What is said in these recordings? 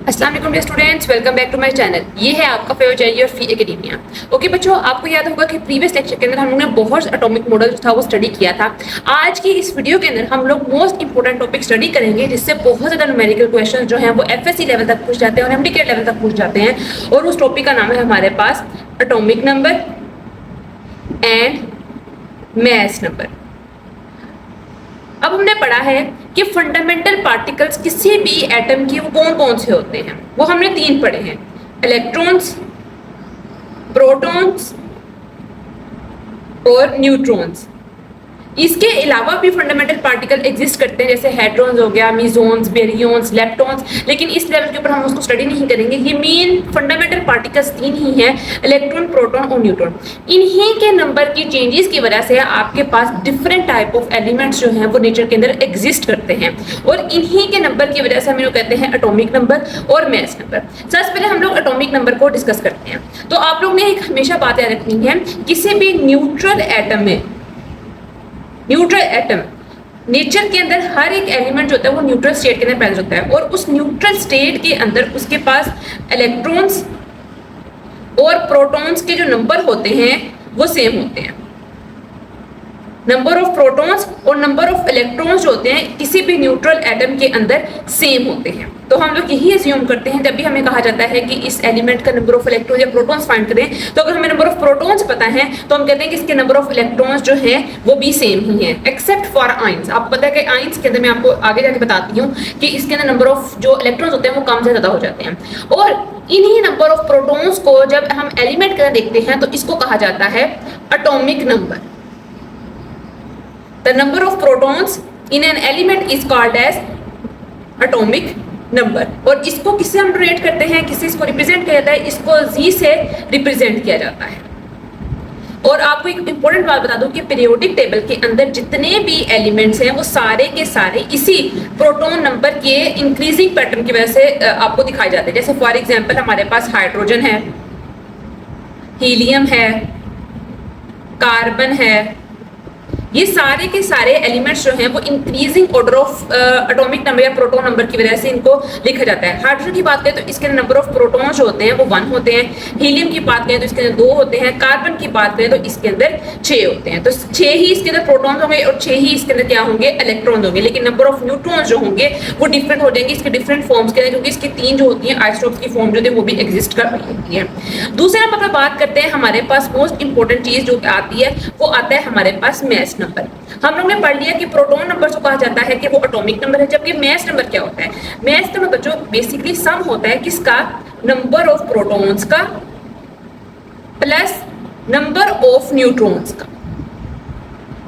अस्सलाम वालेकुम dear students, welcome back to my channel. ये है आपका फेवरेट चाहिए और फ्री एकेडमिया। ओके बच्चों, आपको याद होगा कि प्रीवियस लेक्चर के अंदर हम लोगों ने बहुत एटॉमिक मॉडल जो था वो स्टडी किया था। आज की इस वीडियो के अंदर हम लोग मोस्ट इंपोर्टेंट टॉपिक स्टडी करेंगे, जिससे बहुत ज़्यादा न्यूमेरिकल क्वेश्चन जो हैं वो एफएससी लेवल तक पूछ जाते हैं और एमडीके लेवल तक पूछ जाते हैं। और उस टॉपिक का नाम है हमारे पास atomic number and mass number. अब हमने पढ़ा है कि फंडामेंटल पार्टिकल्स किसी भी एटम की वो कौन कौन से होते हैं। वो हमने 3 पढ़े हैं, इलेक्ट्रॉन्स, प्रोटॉन्स और न्यूट्रॉन्स। इसके अलावा भी फंडामेंटल पार्टिकल एग्जिस्ट करते हैं, जैसे हेड्रॉन्स हो गया, मीजॉन्स, बेरियंस, लेप्टॉन्स, लेकिन इस लेवल के ऊपर हम उसको स्टडी नहीं करेंगे। ये मेन फंडामेंटल पार्टिकल्स 3 ही हैं, इलेक्ट्रॉन, प्रोटॉन और न्यूट्रॉन। इन्हीं के नंबर की चेंजेस की वजह से आपके पास डिफरेंट टाइप ऑफ एलिमेंट्स जो हैं वो नेचर के अंदर एग्जिस्ट करते हैं, और इन्हीं के नंबर की वजह से हम इनको कहते हैं एटॉमिक नंबर और मास नंबर। सबसे पहले हम लोग एटॉमिक नंबर को डिस्कस करते हैं। तो आप लोग ने एक हमेशा बात याद रखनी है, किसी भी न्यूट्रल एटम में, न्यूट्रल एटम नेचर के अंदर हर एक एलिमेंट जो होता है वो न्यूट्रल स्टेट के अंदर प्रेजेंट होता है, और उस न्यूट्रल स्टेट के अंदर उसके पास इलेक्ट्रॉन्स और प्रोटॉन्स के जो नंबर होते हैं वो सेम होते हैं। नंबर ऑफ प्रोटॉन्स और नंबर ऑफ इलेक्ट्रॉन्स जो होते हैं किसी भी न्यूट्रल एटम के अंदर सेम होते हैं। तो हम लोग यही अज्यूम करते हैं जब भी हमें कहा जाता है कि इस एलिमेंट का नंबर ऑफ इलेक्ट्रॉन्स या प्रोटॉन्स फाइंड करें, तो अगर हमें नंबर ऑफ प्रोटॉन्स पता है तो हम कहते हैं कि इसके नंबर ऑफ इलेक्ट्रॉन्स जो है वो भी सेम ही है, एक्सेप्ट फॉर आयंस। आपको पता है कि आयंस के अंदर मैं आपको आगे जाके बताती हूँ कि इसके अंदर नंबर ऑफ जो इलेक्ट्रॉन्स होते हैं वो कम से ज़्यादा हो जाते हैं। और इन्हीं नंबर ऑफ प्रोटॉन्स को जब हम एलिमेंट के अंदर देखते हैं तो इसको कहा जाता है atomic number. The number of protons in an element is called as atomic number। और इसको किससे हम डिनोट करते हैं, किससे इसको रिप्रेजेंट किया जाता है, इसको Z से रिप्रेजेंट किया जाता है। और आपको एक इंपॉर्टेंट बात बता दूं कि पीरियोडिक टेबल के अंदर जितने भी एलिमेंट्स हैं वो सारे के सारे इसी प्रोटॉन नंबर के इंक्रीजिंग पैटर्न की वजह से आपको दिखाए जाते हैं। जैसे फॉर एग्जांपल हमारे पास हाइड्रोजन है, हीलियम है, कार्बन है, ये सारे के सारे एलिमेंट्स जो हैं वो increasing order of atomic number या प्रोटॉन नंबर की वजह से इनको लिखा जाता है। हाइड्रोजन की बात करें तो इसके नंबर ऑफ प्रोटॉन्स जो होते हैं वो 1 होते हैं, हीलियम की बात करें तो इसके अंदर 2 होते हैं, कार्बन की बात करें तो इसके अंदर 6 होते हैं। तो 6 ही इसके अंदर प्रोटॉन्स होंगे और 6 ही इसके अंदर क्या होंगे, इलेक्ट्रॉन्स होंगे। लेकिन नंबर ऑफ न्यूट्रॉन्स जो होंगे वो डिफरेंट हो जाएंगे इसके डिफरेंट फॉर्म्स के अंदर, क्योंकि इसकी 3 जो होती हैं आइसोटोप्स की फॉर्म जो है वो भी एग्जिस्ट कर रही होती है। दूसरा नंबर पर बात करते हैं, हमारे पास मोस्ट इंपॉर्टेंट चीज जो आती है वो आता है हमारे पास मास नंबर। हम लोग ने पढ़ लिया कि प्रोटॉन नंबर को कहा जाता है कि वो एटॉमिक नंबर है, जबकि मास नंबर क्या होता है। मास नंबर बच्चों बेसिकली सम होता है किसका, नंबर ऑफ प्रोटॉन्स का प्लस नंबर ऑफ न्यूट्रॉन्स का।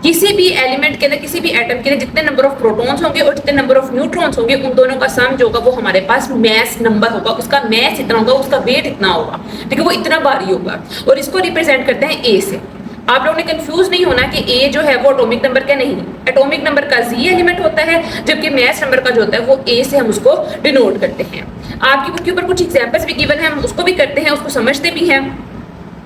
किसी भी एलिमेंट के अंदर, किसी भी एटम के अंदर जितने नंबर ऑफ प्रोटॉन्स होंगे और जितने नंबर ऑफ न्यूट्रॉन्स होंगे उन दोनों का सम जो होगा वो हमारे पास मास नंबर होगा। उसका मास इतना होगा, उसका वेट इतना होगा, ठीक है, वो इतना भारी होगा। और इसको रिप्रेजेंट करते हैं ए से। आप लोगों ने कंफ्यूज नहीं होना कि ए जो है वो एटॉमिक नंबर का नहीं, एटॉमिक नंबर का जी एलिमेंट होता है, जबकि मास नंबर का जो होता है वो ए से हम उसको डिनोट करते हैं। आपकी बुक के ऊपर कुछ एग्जांपल्स भी गिवन है, हम उसको भी करते हैं, उसको समझते भी हैं।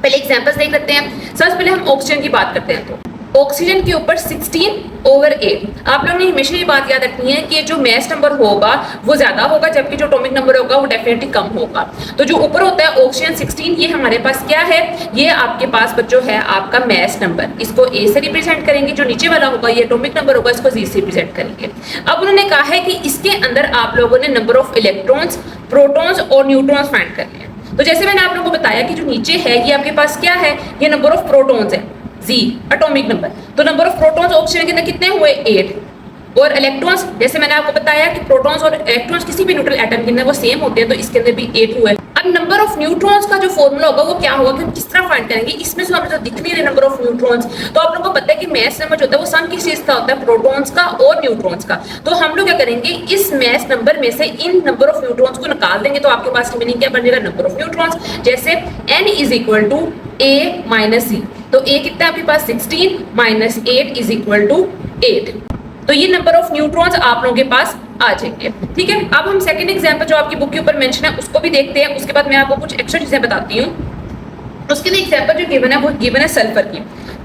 पहले एग्जांपल्स देख लेते हैं। सबसे पहले हम ऑक्सीजन की बात करते हैं। तो ऑक्सीजन के ऊपर 16/8। आप लोगों ने हमेशा ये बात याद रखनी है कि जो मास नंबर होगा वो ज्यादा होगा, जबकि जो एटॉमिक नंबर होगा वो डेफिनेटली कम होगा। तो जो ऊपर होता है ऑक्सीजन 16, ये हमारे पास क्या है, ये आपके पास बच्चों है आपका मास नंबर। इसको ए से रिप्रेजेंट करेंगे, जो नीचे वाला होगा ये एटॉमिक नंबर होगा, इसको जी से रिप्रेजेंट करेंगे। अब उन्होंने कहा है कि इसके अंदर आप लोगों ने नंबर ऑफ इलेक्ट्रॉन्स, प्रोटॉन्स और न्यूट्रॉन्स फाइंड करने हैं। तो जैसे मैंने आप लोगों को बताया कि जो नीचे है ये आपके पास क्या है, ये नंबर ऑफ प्रोटॉन्स है, जी एटॉमिक नंबर। तो नंबर ऑफ प्रोटॉन्स ऑक्सीजन के अंदर कितने हुए, 8। और इलेक्ट्रॉन्स, जैसे मैंने आपको बताया कि प्रोटॉन्स और इलेक्ट्रॉन्स किसी भी न्यूट्रल एटम के अंदर वो सेम होते हैं, तो इसके अंदर भी 8 हुए। अब नंबर ऑफ न्यूट्रॉन्स का जो फॉर्मूला होगा वो क्या होगा, कि हम किस तरह फाइंड करेंगे। इसमें से हमें तो दिख नहीं रहे नंबर ऑफ न्यूट्रॉन्स, तो आप लोगों को पता है कि मास नंबर जो होता है वो सम किस चीज का होता है, प्रोटॉन्स का और न्यूट्रॉन्स का। तो हम लोग क्या करेंगे, इस मास नंबर में से इन नंबर ऑफ न्यूट्रॉन्स को निकाल देंगे, तो आपके पास मीनिंग क्या बन जाएगा, नंबर ऑफ न्यूट्रॉन्स। जैसे n = a - c, तो a कितना है आपके पास, 16 - 8 = 8। तो ये नंबर ऑफ न्यूट्रॉन्स आप लोगों के पास आ जाएंगे, ठीक है। अब हम सेकंड एग्जांपल जो आपकी बुक के ऊपर मेंशन है उसको भी देखते हैं, उसके बाद मैं आपको कुछ एक्स्ट्रा चीजें बताती हूँ। उसके लिए एग्जांपल जो गिवन है वो गिवन है सल्फर की,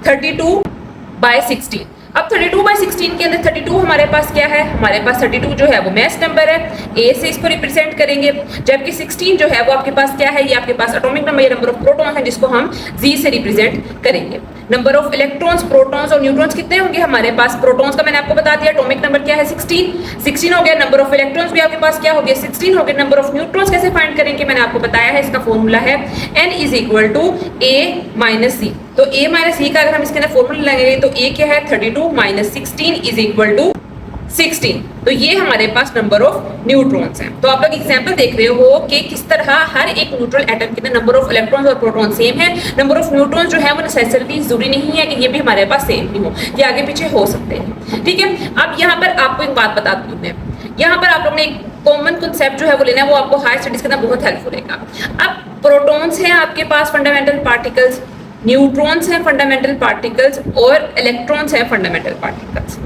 32/16। अब 32/16 के अंदर 32 हमारे पास क्या है, हमारे पास 32 जो है वो मैस नंबर है, ए से इसको रिप्रेजेंट करेंगे, जबकि 16 जो है वो आपके पास क्या है, ये आपके पास एटॉमिक नंबर या नंबर ऑफ प्रोटॉन है जिसको हम जी से रिप्रेजेंट करेंगे। नंबर ऑफ इलेक्ट्रॉन्स, प्रोटॉन्स और न्यूट्रॉन्स कितने होंगे हमारे पास, प्रोटॉन्स का मैंने आपको बता दिया, एटॉमिक नंबर क्या है 16 हो गया, नंबर ऑफ इलेक्ट्रॉन्स भी आपके पास क्या हो गया 16 हो गया। नंबर ऑफ न्यूट्रॉन्स कैसे फाइंड करेंगे मैंने आपको बताया है, इसका फॉर्मूला है n = a - c। तो a - c का अगर हम इसके अंदर फॉर्मूला लगाएंगे तो a क्या है 32 - 16 = 16। तो ये हमारे पास नंबर ऑफ न्यूट्रॉन्स हैं। तो आप लोग एग्जांपल देख रहे हो कि किस तरह हर एक न्यूट्रल एटम के अंदर नंबर ऑफ इलेक्ट्रॉन्स और प्रोटॉन सेम है। नंबर ऑफ न्यूट्रॉन्स जो है वो नेसेसरली जरूरी नहीं है कि ये भी हमारे पास सेम ही हो, ये आगे पीछे हो सकते हैं, ठीक है। अब यहाँ पर आपको एक बात बताती हूँ मैं, यहाँ पर आप लोग ने एक कॉमन कॉन्सेप्ट जो है वो लेना है, वो आपको हायर स्टडीज के अंदर बहुत हेल्पफुल रहेगा। अब प्रोटॉन्स हैं आपके पास फंडामेंटल पार्टिकल्स, न्यूट्रॉन्स हैं फंडामेंटल पार्टिकल्स और इलेक्ट्रॉन्स हैं फंडामेंटल पार्टिकल्स।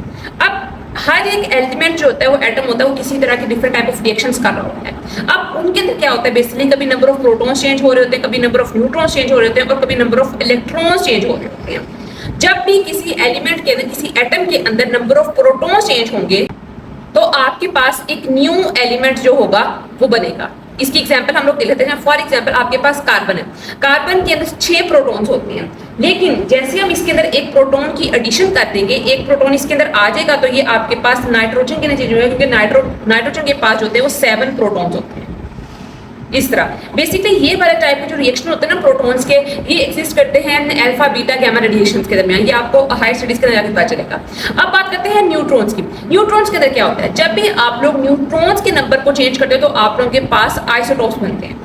अब हर एक एलिमेंट जो होता है वो एटम होता है वो किसी तरह के डिफरेंट टाइप ऑफ रिएक्शंस कर रहा होता है। अब उनके अंदर क्या होता है बेसिकली, कभी नंबर ऑफ प्रोटॉन्स चेंज हो रहे होते हैं, कभी नंबर ऑफ न्यूट्रॉन्स चेंज हो रहे होते हैं और कभी नंबर ऑफ इलेक्ट्रॉन्स चेंज हो रहे होते हैं। जब भी किसी एलिमेंट के अंदर, किसी एटम के अंदर नंबर ऑफ प्रोटॉन्स चेंज होंगे तो आपके पास एक न्यू एलिमेंट जो होगा वो बनेगा। इसकी एग्जांपल हम लोग ले लेते हैं। फॉर एग्जांपल आपके पास कार्बन है, कार्बन के अंदर 6 प्रोटॉन्स होते हैं, लेकिन जैसे हम इसके अंदर एक प्रोटॉन की एडिशन कर देंगे, एक प्रोटॉन इसके अंदर आ जाएगा तो ये आपके पास नाइट्रोजन के नीचे जो है, क्योंकि नाइट्रोजन के पास जो होते हैं वो 7 प्रोटॉन्स होते हैं। इस तरह बेसिकली ये वाले टाइप के जो रिएक्शन होते हैं ना प्रोटॉन्स के, ये एग्जिस्ट करते हैं अल्फा बीटा गामा रेडिएशंस के दरमियान, ये आपको हायर स्टडीज के अंदर जाकर पता चलेगा। अब बात करते हैं न्यूट्रॉन्स की। न्यूट्रॉन्स के अंदर क्या होता है, जब भी आप लोग न्यूट्रॉन्स के नंबर को चेंज करते हो तो आप लोगों के पास आइसोटोप्स बनते हैं।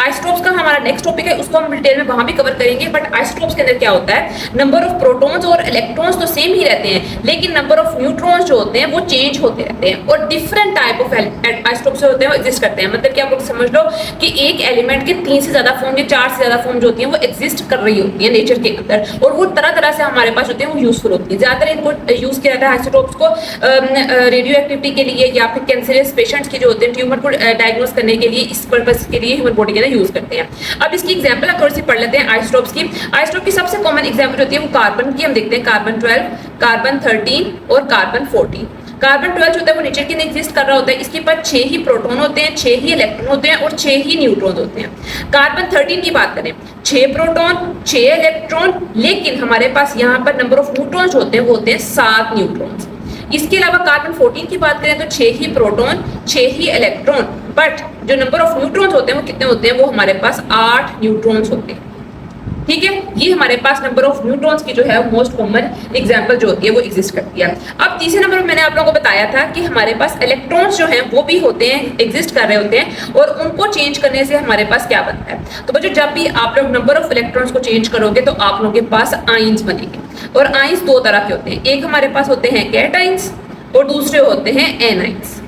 आइसोटोप्स का हमारा नेक्स्ट टॉपिक है, उसको हम डिटेल में वहां भी कवर करेंगे। बट आइसोटोप्स के अंदर क्या होता है, नंबर ऑफ प्रोटॉन्स और इलेक्ट्रॉन्स तो सेम ही रहते हैं, लेकिन नंबर ऑफ न्यूट्रॉन्स जो होते हैं वो चेंज होते रहते हैं और डिफरेंट टाइप ऑफ आइसोटोप्स जो होते हैं वो एग्जिस्ट करते हैं। मतलब कि आप लोग समझ लो कि एक एलिमेंट के 3 से ज्यादा फॉर्म या 4 से ज्यादा फॉर्म जो होती है वो एग्जिस्ट कर रही होती है नेचर के अंदर, और वो तरह तरह से हमारे पास होते हैं, वो यूजफुल होती है। ज्यादातर इनको यूज किया जाता है आइसोटोप्स को रेडियो एक्टिविटी के लिए या फिर कैंसरस पेशेंट्स के जो होते हैं ट्यूमर को डायग्नोज करने के लिए, इस पर्पज के लिए ह्यूमन बॉडी के अंदर यूज करते हैं। अब इसकी एग्जांपल आप थोड़ी सी पढ़ लेते हैं आइसोटोप्स की। आइसोटोप की सबसे कॉमन एग्जांपल होती है वो कार्बन की, हम देखते हैं कार्बन 12, कार्बन 13 और कार्बन 14। कार्बन 12 जो होता है वो नेचर के अंदर एग्जिस्ट कर रहा होता है, इसके पास 6 ही प्रोटॉन होते हैं, 6 ही इलेक्ट्रॉन होते हैं और 6 ही न्यूट्रॉन होते हैं। कार्बन 13 की बात करें, 6 प्रोटॉन 6 इलेक्ट्रॉन, लेकिन हमारे पास यहाँ पर नंबर ऑफ न्यूट्रॉन्स होते हैं वो होते हैं 7 न्यूट्रॉन्स। इसके अलावा कार्बन 14 की बात करें तो 6 ही प्रोटॉन 6 ही इलेक्ट्रॉन, बट जो नंबर ऑफ न्यूट्रॉन्स होते हैं वो कितने होते हैं, वो हमारे पास 8 न्यूट्रॉन्स होते हैं। ठीक है, ये हमारे पास नंबर ऑफ न्यूट्रॉन्स की जो है मोस्ट कॉमन एग्जांपल जो होती है वो एग्जिस्ट करती है। अब तीसरे नंबर पर मैंने आप लोगों को बताया था कि हमारे पास इलेक्ट्रॉन्स जो हैं वो भी होते हैं, एग्जिस्ट कर रहे होते हैं, और उनको चेंज करने से हमारे पास क्या बनता है। तो बच्चों जब भी आप लोग नंबर ऑफ इलेक्ट्रॉन्स को चेंज करोगे तो आप लोगों के पास आइंस बनेंगे, और आइंस 2 तरह के होते हैं, एक हमारे पास होते हैं कैटाइंस और दूसरे होते हैं एनाइंस।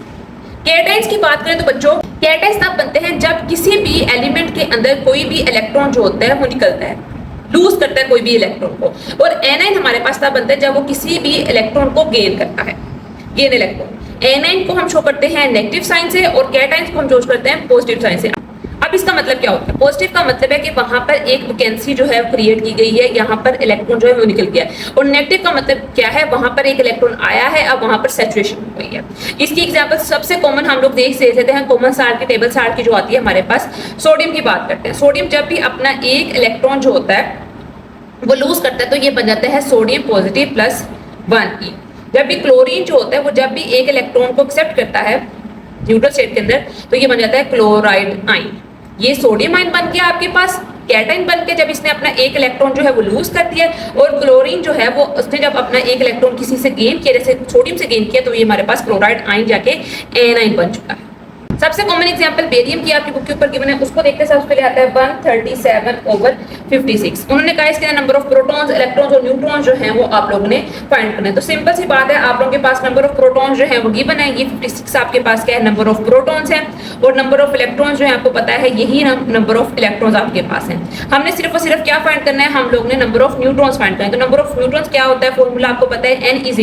कैटाइंस की बात करें तो बच्चों कैटाइंस तब बनते हैं जब किसी भी एलिमेंट के अंदर कोई भी इलेक्ट्रॉन जो होता है वो निकलता है, लूज करता है कोई भी इलेक्ट्रॉन को, और एनाइन हमारे पास तब बनता है जब वो किसी भी इलेक्ट्रॉन को गेन करता है, गेन इलेक्ट्रॉन। एनाइन को हम शो करते हैं नेगेटिव साइन से और कैटाइंस को हम शो करते हैं पॉजिटिव साइन से। अब इसका मतलब क्या होता है, पॉजिटिव का मतलब है कि वहां पर एक वैकेंसी जो है क्रिएट की गई है, यहाँ पर इलेक्ट्रॉन जो है वो निकल गया है, और नेगेटिव का मतलब क्या है, वहां पर एक इलेक्ट्रॉन आया है, अब वहां पर सैचुरेशन हो गई है। इसकी एग्जांपल सबसे कॉमन हम लोग देख लेते हैं, कॉमन साल्ट की टेबल साल्ट की जो आती है हमारे पास, सोडियम की बात करते हैं। सोडियम जब भी अपना एक इलेक्ट्रॉन जो होता है वो लूज करता है तो ये बन जाता है सोडियम पॉजिटिव प्लस 1e। जब भी क्लोरीन जो होता है वो जब भी एक इलेक्ट्रॉन को एक्सेप्ट करता है न्यूट्रल स्टेट के अंदर तो ये बन जाता है क्लोराइड आइन। ये सोडियम आइन बन गया आपके पास, कैटाइन बन के जब इसने अपना एक इलेक्ट्रॉन जो है वो लूज कर दिया, और क्लोरीन जो है वो उसने जब अपना एक इलेक्ट्रॉन किसी से गेन किया, जैसे सोडियम से गेन किया, तो ये हमारे पास क्लोराइड आइन जाके एनाइन बन चुका है। सबसे कॉमन एग्जांपल बेरियम की आपकी बुक के ऊपर गिवन है, उसको देखते हैं। सबसे पहले आता है 137/56। उन्होंने कहा इसके नंबर ऑफ प्रोटॉन्स, इलेक्ट्रॉन्स और न्यूट्रॉन्स जो हैं वो आप लोगों ने फाइंड करना है। तो सिंपल सी बात है, आप लोगों के पास नंबर ऑफ प्रोटॉन्स जो है वो गिवन है, ये 56 आपके पास क्या है, नंबर ऑफ प्रोटॉन्स है, और नंबर ऑफ इलेक्ट्रॉन्स जो है आपको पता है यही नंबर ऑफ इलेक्ट्रॉन्स आपके पास है। हमने सिर्फ और सिर्फ क्या फाइंड करना है, हम लोग ने नंबर ऑफ न्यूट्रॉन्स फाइंड करना है। तो नंबर ऑफ न्यूट्रॉन्स क्या होता है, फॉर्मूला आपको पता है, n = a -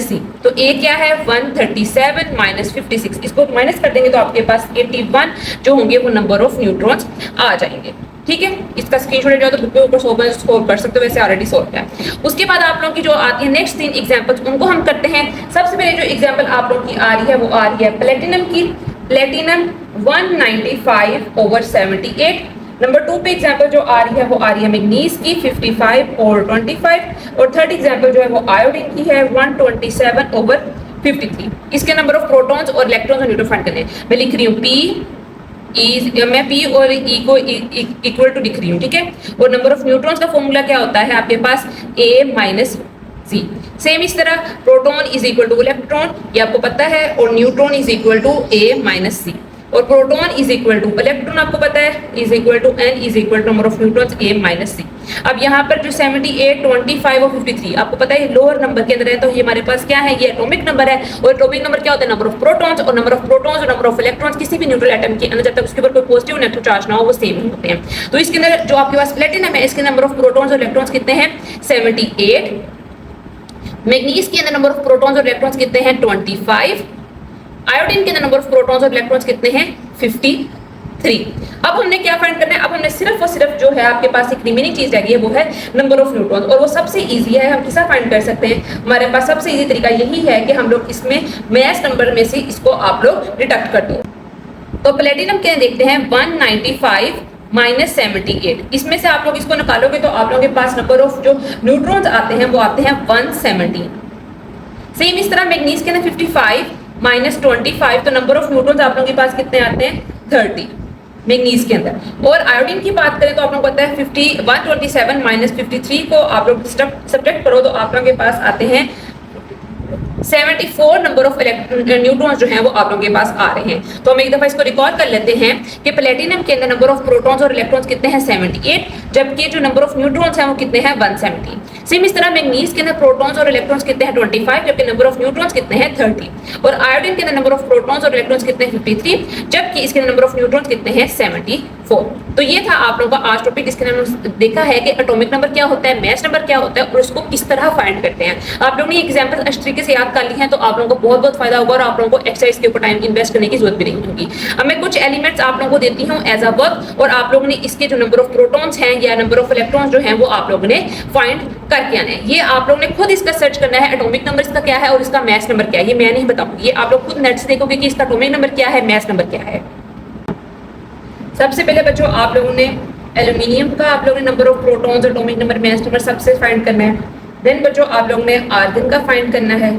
c। तो a क्या है, 137 - 56, इसको माइनस कर देंगे तो आपके पास 81 जो होंगे वो नंबर ऑफ न्यूट्रॉन्स आ जाएंगे। ठीक है, इसका स्क्रीनशॉट ले जाओ तो बुक के ऊपर सोल्व कर सकते हो, वैसे ऑलरेडी सोल्व है। उसके बाद आप लोगों की जो आती है नेक्स्ट 3 एग्जांपल्स उनको हम करते हैं। सबसे पहले जो एग्जांपल आप लोगों की आ रही है वो आ रही है प्लेटिनम की, प्लेटिनम 195/78। नंबर 2 पे एग्जांपल जो आ रही है वो आ रही है मैग्नीज की 55/25, और थर्ड एग्जांपल जो है वो आयोडीन की है 127/53। इसके नंबर ऑफ प्रोटॉन्स और इलेक्ट्रॉन्स और न्यूट्रॉन फाइंड करने हैं। मैं लिख रही हूँ मैं P और E को इक्वल टू लिख रही हूँ, ठीक है। और नंबर ऑफ न्यूट्रॉन्स का फॉर्मूला क्या होता है आपके पास, A माइनस C। सेम इस तरह proton is equal to electron, ये आपको पता है, और neutron is equal to A minus C, और proton is equal to electron आपको पता है is equal to N is equal to number of neutrons A minus C। अब यहाँ पर जो 78, 25 और 53 आपको पता है लोअर नंबर के अंदर है, तो ये हमारे पास क्या है, ये एटॉमिक नंबर है। और एटॉमिक नंबर क्या होता है, नंबर ऑफ प्रोटॉन्स, और नंबर ऑफ प्रोटॉन्स और नंबर ऑफ इलेक्ट्रॉन्स किसी भी न्यूट्रल एटम के अंदर जब तक उसके ऊपर कोई पॉजिटिव नेगेटिव चार्ज ना हो वो सेम ही होते हैं। तो इसके अंदर जो आपके पास प्लेटिनम है इसके नंबर ऑफ प्रोटॉन्स और इलेक्ट्रॉन्स कितने हैं, 78। मैग्नीज के अंदर नंबर ऑफ प्रोटॉन्स और इलेक्ट्रॉन्स कितने हैं, 25। आयोडीन के अंदर नंबर ऑफ प्रोटॉन्स और इलेक्ट्रॉन्स कितने हैं, 53। अब हमने क्या फाइंड करना है, अब हमने सिर्फ और सिर्फ जो है आपके पास एक रिमेनिंग चीज रह गई है वो है नंबर ऑफ न्यूट्रॉन्स, और वो सबसे इजी है। हम किसा फाइंड कर सकते हैं, हमारे पास सबसे इजी तरीका यही है कि हम लोग इसमें मैस नंबर में से इसको आप लोग डिडक्ट कर दो। तो प्लेटिनम के देखते हैं 195 माइनस 78, इसमें से आप लोग इसको निकालोगे तो आप लोगों के पास नंबर ऑफ जो न्यूट्रॉन्स आते हैं वो आते हैं 117। सेम इस तरह मैग्नीज के अंदर 55 माइनस 25, तो नंबर ऑफ न्यूट्रॉन्स आप लोगों के पास कितने आते हैं, 30 मैग्नीज के अंदर। और आयोडीन की बात करें तो आप लोगों को पता है 127 माइनस 53 को आप लोग सब्ट्रैक्ट करो तो आप लोगों के पास आते हैं 74 नंबर ऑफ न्यूट्रॉन्स जो हैं वो आप लोगों के पास आ रहे हैं। तो हम एक दफा इसको रिकॉर्ड कर लेते हैं कि प्लेटिनम के अंदर नंबर ऑफ प्रोटॉन्स और इलेक्ट्रॉन्स कितने हैं, 78, जबकि जो नंबर ऑफ न्यूट्रॉन्स हैं वो कितने हैं, 170। सेम इस तरह मैग्नीज के अंदर प्रोटॉन्स और इलेक्ट्रॉन्स कितने हैं, 25, जबकि नंबर ऑफ न्यूट्रॉन्स कितने हैं, 30। और आयोडीन के अंदर नंबर ऑफ प्रोटॉन्स और इलेक्ट्रॉन्स कितने हैं, 53, जबकि इसके नंबर ऑफ न्यूट्रॉन्स कितने हैं, 74। तो ये था आप लोगों का आज टॉपिक, जिसके अंदर हमने देखा है कि एटॉमिक नंबर क्या होता है, मैस नंबर क्या होता है, और उसको किस तरह फाइंड करते हैं। आप लोगों ने एग्जांपल अच्छी तरीके से याद कर ली हैं तो आप लोगों को बहुत बहुत फायदा होगा, और आप लोगों को एक्सरसाइज के ऊपर टाइम इन्वेस्ट करने की जरूरत भी नहीं होगी। अब मैं कुछ एलिमेंट्स आप लोगों को देती हूँ एज अ वर्क, और आप लोगों ने इसके जो नंबर ऑफ प्रोटॉन्स हैं या नंबर ऑफ इलेक्ट्रॉन्स जो हैं वो आप लोगों ने फाइंड करके आना है। ये आप लोगों ने खुद इसका सर्च करना है, एटॉमिक नंबर इसका क्या है और इसका मैस नंबर क्या है, ये मैं नहीं बताऊंगी, ये आप लोग खुद नेट से देखोगे कि इसका एटॉमिक नंबर क्या है, मैस नंबर क्या है। सबसे पहले बच्चों आप लोगों ने एल्यूमिनियम का आप लोगों ने number of protons, atomic number, mass number सबसे फाइंड करना है। देन बच्चों आप लोगों ने आर्गन का फाइंड करना है।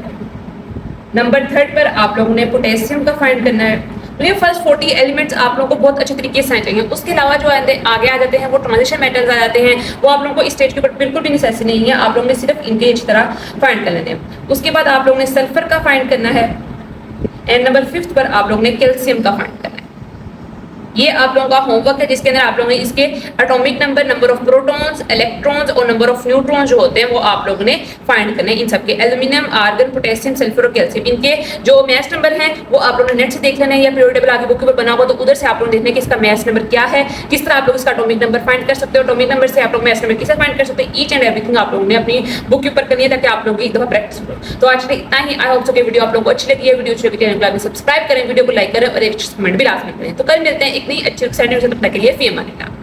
नंबर 3 पर आप लोगों ने पोटेशियम का फाइंड करना है। तो ये फर्स्ट 40 एलिमेंट्स आप लोगों को बहुत अच्छे तरीके से आने चाहिए। उसके अलावा जो आगे आ जाते हैं वो ट्रांजिशन मेटल्स आ जाते हैं, वो आप लोगों को इस स्टेज के ऊपर बिल्कुल भी नेसेसरी नहीं है, आप लोगों ने सिर्फ इनके इस तरह फाइंड कर लेने हैं। उसके बाद आप लोगों ने सल्फर का फाइंड करना है, एंड नंबर 5 पर आप लोगों ने कैल्शियम का फाइंड करना है। ये आप लोगों का होमवर्क है, जिसके अंदर आप लोगों ने इसके atomic number, number of protons, electrons और नंबर ऑफ न्यूट्रॉन्स जो होते हैं वो आप लोगों ने फाइंड करने हैं। इन सबके एल्यूमिनियम, आर्गन, पोटेशियम, सल्फर और कैल्शियम, इनके जो मैस नंबर हैं वो आप लोगों ने नेट से देख लेना है, या पीरियोडिक टेबल आगे बुक के ऊपर बना हुआ तो उधर से आप लोग देखने कि इसका मैस नंबर क्या है, किस तरह आप लोग इसका एटॉमिक नंबर फाइंड कर सकते हो। एटॉमिक नंबर से आप लोग मैस नंबर किसे फाइंड कर सकते हैं, ईच एंड एवरीथिंग आप लोगों ने अपनी बुक के ऊपर करनी है, ताकि आप लोगों की एक दफा प्रैक्टिस हो। तो आज के इतना ही। आई होप सो कि वीडियो आप लोगों को अच्छी लगी है। वीडियो अच्छी लगी तो सब्सक्राइब करें, वीडियो को लाइक करें और एक कमेंट भी लास्ट में करें। तो कल मिलते हैं एक नई अच्छी एक्साइटिंग, तब तक के लिए फी अमान अल्लाह।